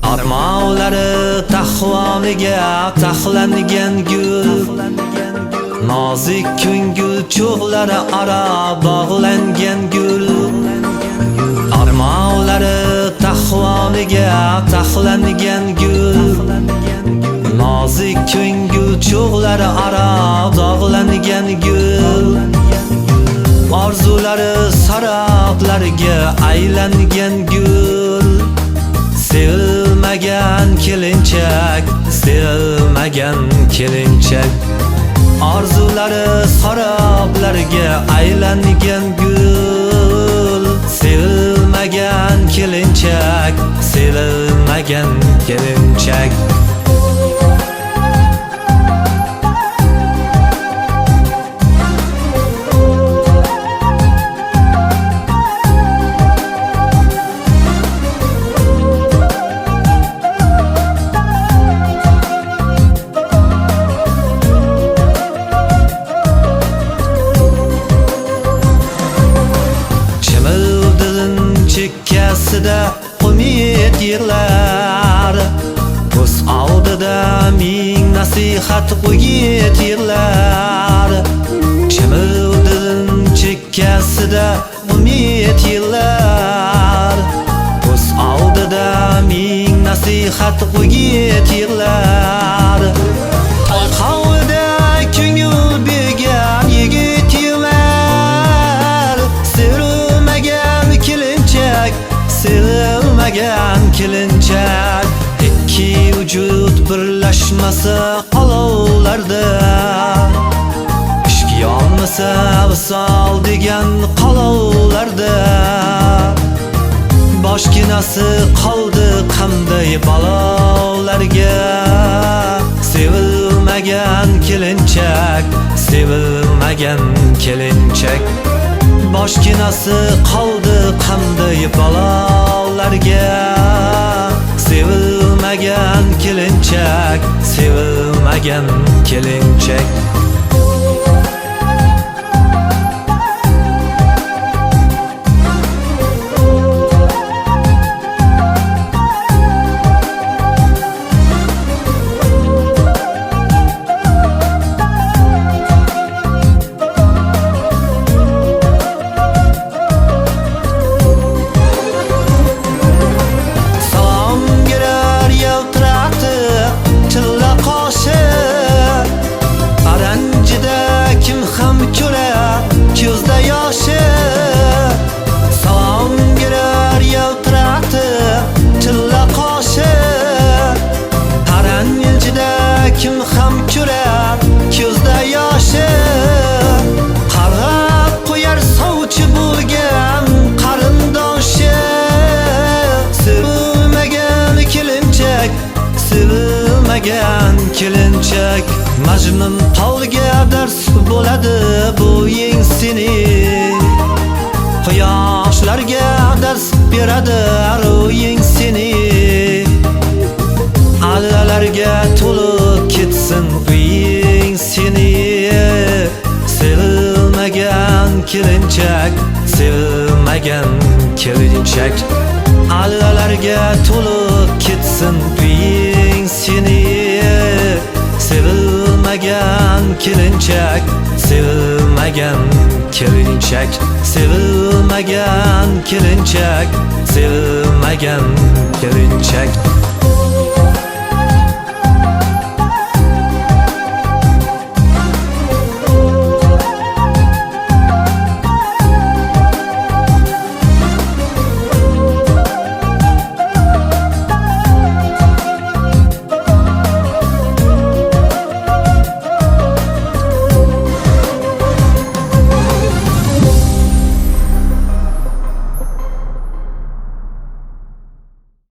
Armoqlari tahvoniga taxlangan gul, nozik ko'ngil cho'g'lari aro bog'langan gul. Armoqlari tahvoniga taxlangan gul, nozik ko'ngil cho'g'lari aro bog'langan gul. Orzulari saroqlarga aylangan gul. Sevilmagan kelinchak, sevilmagan kelinchak. Orzulari saroblarga aylangan gul. Sevilmagan kelinchak, sevilmagan kelinchak. Chekkasida umid yig'lar, ko'z oldida ming nasihat o'git yig'lar. Chimildilim chekkasida umid yig'lar, ko'z oldida ming nasihat o'git yig'lar. Qavlida ko'ngil bergan yigit yig'lar, sevilmagan kelinchak. Ikki vujud birlashmasa olovlarda, ishq yonmasa visol degan qolovlarda, boshginasi qoldi qanday balolarga. Sevilmagan kelinchak, sevilmagan kelinchak. Boshginasi qoldi qanday balolarga. Sevilmagan kelinchak, sevilmagan kelinchak. Kim ham ko'rar ko'zda yoshi, qarab qo'yar sovchi bo'lgan qarindoshi. Sevilmagan kelinchak, sevilmagan kelinchak. Majnun polga dars bo'ladi bu yeng seni, quyoshlarga dars beradi ro'ying seni. Allalarga to'lib ketsin uying seni. Sevilmagan kelinchak, sevilmagan kelinchak. Allalarga to'lib ketsin uying seni. Sevilmagan kelinchak, sevilmagan kelinchak. Sevilmagan kelinchak, sevilmagan kelinchak.